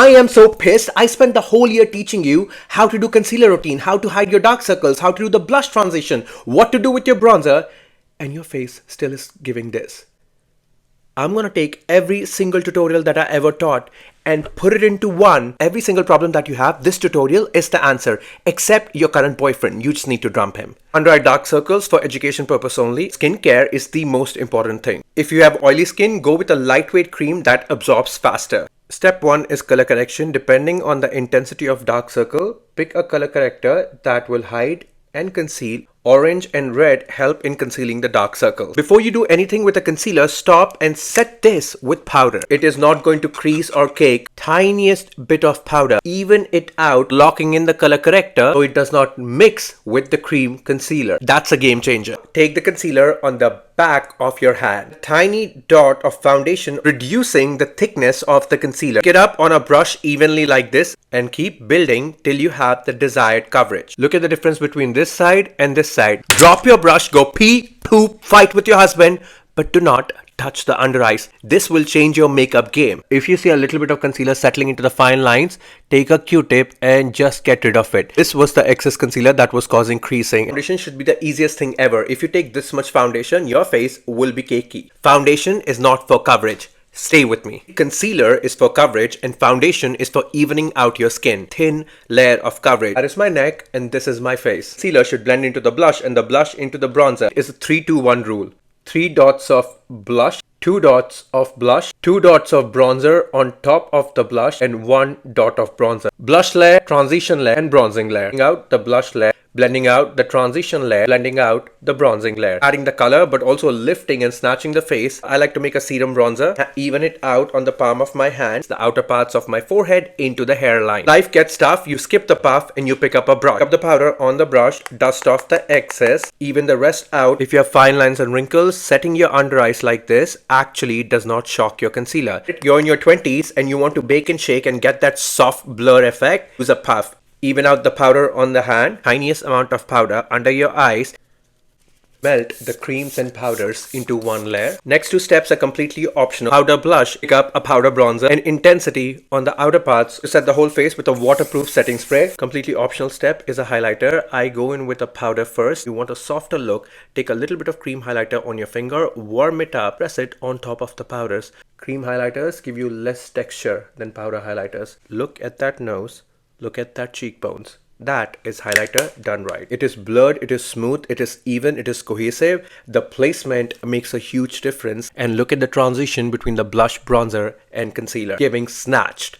I am so pissed. I spent the whole year teaching you how to do concealer routine, how to hide your dark circles, how to do the blush transition, what to do with your bronzer, and your face still is giving this. I'm gonna take every single tutorial that I ever taught and put it into one. Every single problem that you have, this tutorial is the answer, except your current boyfriend. You just need to dump him. Under eye dark circles, for education purpose only, skincare is the most important thing. If you have oily skin, go with a lightweight cream that absorbs faster. Step 1 is color correction. Depending on the intensity of dark circle, pick a color corrector that will hide and conceal. Orange and red help in concealing the dark circles. Before you do anything with a concealer, stop and set this with powder. It is not going to crease or cake. Tiniest bit of powder. Even it out, locking in the color corrector so it does not mix with the cream concealer. That's a game changer. Take the concealer on the back of your hand. Tiny dot of foundation, reducing the thickness of the concealer. Get up on a brush evenly like this and keep building till you have the desired coverage. Look at the difference between this side and this side. Drop your brush, go pee, poop, fight with your husband, but do not touch the under eyes. This will change your makeup game. If you see a little bit of concealer settling into the fine lines, take a Q-tip and just get rid of it. This was the excess concealer that was causing creasing. Foundation should be the easiest thing ever. If you take this much foundation, your face will be cakey. Foundation is not for coverage. Stay with me. Concealer is for coverage and foundation is for evening out your skin. Thin layer of coverage. That is my neck and this is my face. Concealer should blend into the blush and the blush into the bronzer. It's a 3-2-1 rule. 3 dots of blush, 2 dots of blush, 2 dots of bronzer on top of the blush and 1 dot of bronzer. Blush layer, transition layer and bronzing layer. Blending out the blush layer, blending out the transition layer, blending out the bronzing layer. Adding the color but also lifting and snatching the face. I like to make a serum bronzer, even it out on the palm of my hands, the outer parts of my forehead into the hairline. Life gets tough, you skip the puff and you pick up a brush. Pick up the powder on the brush, dust off the excess, even the rest out. If you have fine lines and wrinkles, setting your under eyes like this actually does not shock your concealer. You're in your 20s and you want to bake and shake and get that soft blur effect, use a puff. Even out the powder on the hand, tiniest amount of powder under your eyes. Melt the creams and powders into one layer. Next 2 steps are completely optional. Powder blush, pick up a powder bronzer and intensity on the outer parts to set the whole face with a waterproof setting spray. Completely optional step is a highlighter. I go in with a powder first. You want a softer look, take a little bit of cream highlighter on your finger, warm it up, press it on top of the powders. Cream highlighters give you less texture than powder highlighters. Look at that nose. Look at that cheekbones. That is highlighter done right. It is blurred, it is smooth, it is even, it is cohesive. The placement makes a huge difference. And look at the transition between the blush, bronzer and concealer, giving snatched.